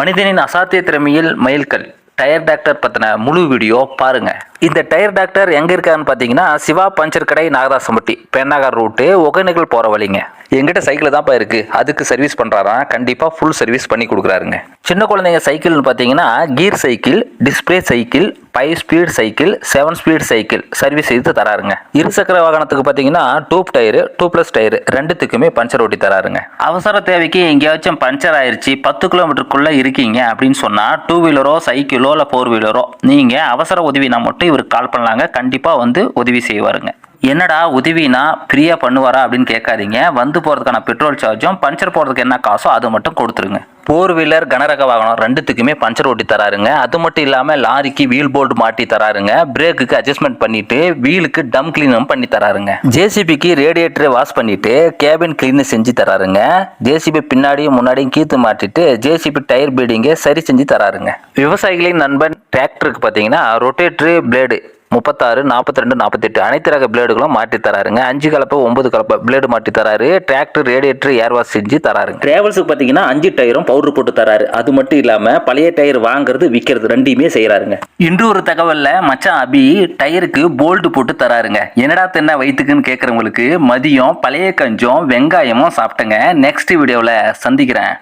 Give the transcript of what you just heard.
மனிதனின் அசாத்திய திறமையில் மைல்கல் டயர் டாக்டர் பற்றின முழு வீடியோ பாருங்க. இந்த டயர் டாக்டர் எங்கே இருக்காருன்னு பார்த்தீங்கன்னா சிவா பஞ்சர் கடை, நாகதாசம்பட்டி, பெண்ணாகர் ரூட்டு, ஒகேனக்கல் போகிற வழிங்க. எங்கிட்ட சைக்கிள் தான்ப்பா இருக்குது, அதுக்கு சர்வீஸ் பண்ணுறாராம். கண்டிப்பாக ஃபுல் சர்வீஸ் பண்ணி கொடுக்குறாருங்க. சின்ன குழந்தைங்க சைக்கிள்னு பார்த்தீங்கன்னா gear cycle, display cycle, 5 speed cycle, 7 speed cycle service செய்து தராருங்க. இருசக்கர வாகனத்துக்கு பார்த்தீங்கன்னா டூப் டயரு, 2+ டயரு ரெண்டுத்துக்குமே பஞ்சர் ஓட்டி தராருங்க. அவசர தேவைக்கு எங்கேயாச்சும் பஞ்சர் ஆயிடுச்சு, 10 கிலோமீட்டருக்குள்ளே இருக்கீங்க அப்படின்னு சொன்னால் 2 வீலரோ சைக்கிளோ இல்லை 4 வீலரோ நீங்கள் அவசர உதவினா மட்டும் இவருக்கு கால் பண்ணலாங்க. கண்டிப்பாக வந்து உதவி செய்வாருங்க. என்னடா உதவினா ஃப்ரீயாக பண்ணுவாரா அப்படின்னு கேட்காதீங்க. வந்து போகிறதுக்கான பெட்ரோல் சார்ஜும் பஞ்சர் போகிறதுக்கு என்ன காசோ அது மட்டும் கொடுத்துருங்க. 4 வீலர் கனரக வாகனம் ரெண்டுத்துக்குமே பஞ்சர் ஓட்டி தராருங்க. அது மட்டும் இல்லாமல் லாரிக்கு வீல் போல்ட் மாட்டி தராருங்க. பிரேக்குக்கு அட்ஜஸ்ட்மெண்ட் பண்ணிட்டு வீலுக்கு டம் கிளீனும் பண்ணி தராருங்க. ஜேசிபிக்கு ரேடியேட்டரை வாஷ் பண்ணிட்டு கேபின் கிளீன் செஞ்சு தராருங்க. ஜேசிபி பின்னாடியும் முன்னாடியும் கீத்து மாட்டிட்டு ஜேசிபி டயர் பீடிங்கை சரி செஞ்சு தராருங்க. விவசாயிகளின் நண்பன் டிராக்டருக்கு பார்த்தீங்கன்னா ரொட்டேட்டரி பிளேடு 36, 42, 48 அனைத்து ரக பிளேடுகளும் மாட்டி தராருங்க. 5 கலப்பை 9 கலப்பை பிளேடு மாட்டி தராரு. டிராக்டர் ரேடியேட்டர் ஏர் வாஷ் செஞ்சு தராருங்க. டிராவல்ஸுக்கு பார்த்தீங்கன்னா 5 டயரும் பவுடர் போட்டு தராரு. அது மட்டும் இல்லாமல் பழைய டயர் வாங்குறது விற்கிறது ரெண்டையுமே செய்கிறாருங்க. இன்று ஒரு தகவலில் மச்சான் அபி டயருக்கு போல்டு போட்டு தராருங்க. என்னடா தென்ன வயிற்றுக்குன்னு கேட்குறவங்களுக்கு மதியம் பழைய கஞ்சும் வெங்காயமும் சாப்பிட்டேங்க. நெக்ஸ்ட் வீடியோவில் சந்திக்கிறேன்.